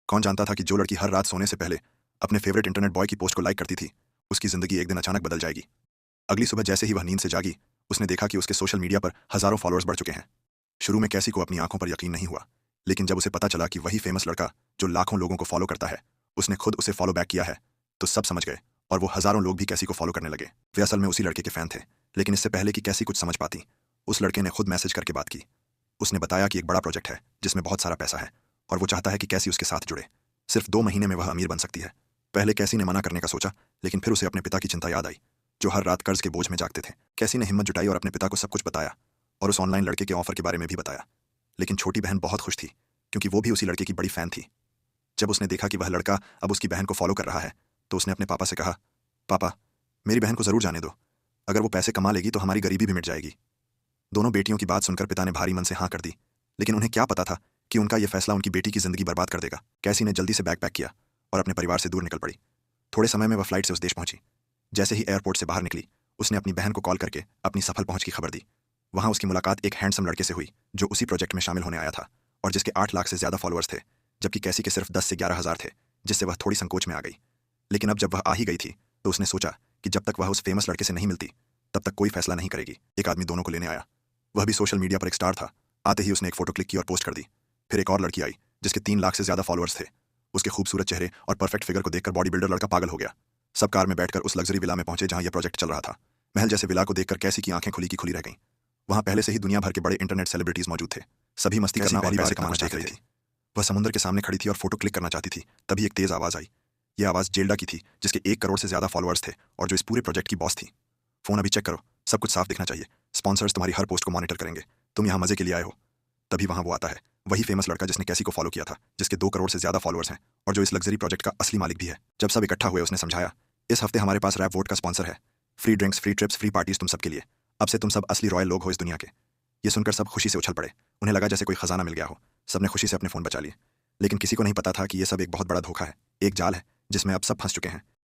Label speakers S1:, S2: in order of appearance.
S1: कौन जानता था कि जो लड़की हर रात सोने से पहले अपने फेवरेट इंटरनेट बॉय की पोस्ट को लाइक करती थी, उसकी जिंदगी एक दिन अचानक बदल जाएगी। अगली सुबह जैसे ही वह नींद से जागी, उसने देखा कि उसके सोशल मीडिया पर हजारों फॉलोअर्स बढ़ चुके हैं। शुरू में कैसी को अपनी आंखों पर यकीन नहीं हुआ, लेकिन जब उसे पता चला कि वही फेमस लड़का जो लाखों लोगों को फॉलो करता है, उसने खुद उसे फॉलो बैक किया है, तो सब समझ गए और वो हजारों लोग भी कैसी को फॉलो करने लगे। वे असल में उसी लड़के के फैन थे, लेकिन इससे पहले कि कैसी कुछ समझ पाती, उस लड़के ने खुद मैसेज करके बात की। उसने बताया कि एक बड़ा प्रोजेक्ट है जिसमें बहुत सारा पैसा है और वो चाहता है कि कैसी उसके साथ जुड़े। सिर्फ 2 महीने में वह अमीर बन सकती है। पहले कैसी ने मना करने का सोचा, लेकिन फिर उसे अपने पिता की चिंता याद आई, जो हर रात कर्ज के बोझ में जागते थे। कैसी ने हिम्मत जुटाई और अपने पिता को सब कुछ बताया और उस ऑनलाइन लड़के के ऑफर के बारे में भी बताया। लेकिन छोटी बहन बहुत खुश थी, क्योंकि वो भी उसी लड़के की बड़ी फैन थी। जब उसने देखा कि वह लड़का अब उसकी बहन को फॉलो कर रहा है, तो उसने अपने पापा से कहा, पापा, मेरी बहन को जरूर जाने दो। अगर वो पैसे कमा लेगी तो हमारी गरीबी भी मिट जाएगी। दोनों बेटियों की बात सुनकर पिता ने भारी मन से हाँ कर दी, लेकिन उन्हें क्या पता था कि उनका यह फैसला उनकी बेटी की जिंदगी बर्बाद कर देगा। कैसी ने जल्दी से बैग पैक किया और अपने परिवार से दूर निकल पड़ी। थोड़े समय में वह फ्लाइट से उस देश पहुंची। जैसे ही एयरपोर्ट से बाहर निकली, उसने अपनी बहन को कॉल करके अपनी सफल पहुंच की खबर दी। वहां उसकी मुलाकात एक हैंडसम लड़के से हुई, जो उसी प्रोजेक्ट में शामिल होने आया था और जिसके 8 लाख से ज्यादा फॉलोअर्स थे, जबकि कैसी के सिर्फ 10 से 11 हज़ार थे, जिससे वह थोड़ी संकोच में आ गई। लेकिन अब जब वह आ ही गई थी, तो उसने सोचा कि जब तक वह उस फेमस लड़के से नहीं मिलती, तब तक कोई फैसला नहीं करेगी। एक आदमी दोनों को लेने आया। वह भी सोशल मीडिया पर एक स्टार था। आते ही उसने एक फोटो क्लिक की और पोस्ट कर दी। फिर एक और लड़की आई, जिसके 3 लाख से ज्यादा फॉलोअर्स थे। उसके खूबसूरत चेहरे और परफेक्ट फिगर को देखकर बॉडी बिल्डर लड़का पागल हो गया। सब कार में बैठकर उस लग्जरी विला में पहुंचे जहां यह प्रोजेक्ट चल रहा था। महल जैसे विला को देखकर कैसी की आंखें खुली की खुली रह गईं। वहां पहले से ही दुनिया भर के बड़े इंटरनेट सेलिब्रिटीज मौजूद थे। सभी मस्ती करना और पैसे कमाना चाह रही थी। वह समुद्र के सामने खड़ी थी और फोटो क्लिक करना चाहती थी। तभी एक तेज आवाज आई। यह आवाज जेल्डा की थी, जिसके 1 करोड़ से ज्यादा फॉलोअर्स थे और जो इस पूरे प्रोजेक्ट की बॉस थी। फोन अभी चेक करो, सब कुछ साफ दिखना चाहिए। स्पॉन्सर्स तुम्हारी हर पोस्ट को मॉनिटर करेंगे। तुम यहाँ मजे के लिए आए हो। तभी वहां वो आता है, वही फेमस लड़का जिसने कैसी को फॉलो किया था, जिसके 2 करोड़ से ज्यादा फॉलोअर्स हैं और जो इस लग्जरी प्रोजेक्ट का असली मालिक भी है। जब सब इकट्ठा हुए, उसने समझाया, इस हफ्ते हमारे पास रैप वोट का स्पॉन्सर है। Free drinks, free trips, free parties तुम सबके लिए। अब से तुम सब असली रॉयल लोग हो इस दुनिया के। ये सुनकर सब खुशी से उछल पड़े। उन्हें लगा जैसे कोई खजाना मिल गया हो। सबने खुशी से अपने फोन बचा लिए। लेकिन किसी को नहीं पता था कि यह सब एक बहुत बड़ा धोखा है, एक जाल है जिसमें अब सब फंस चुके हैं।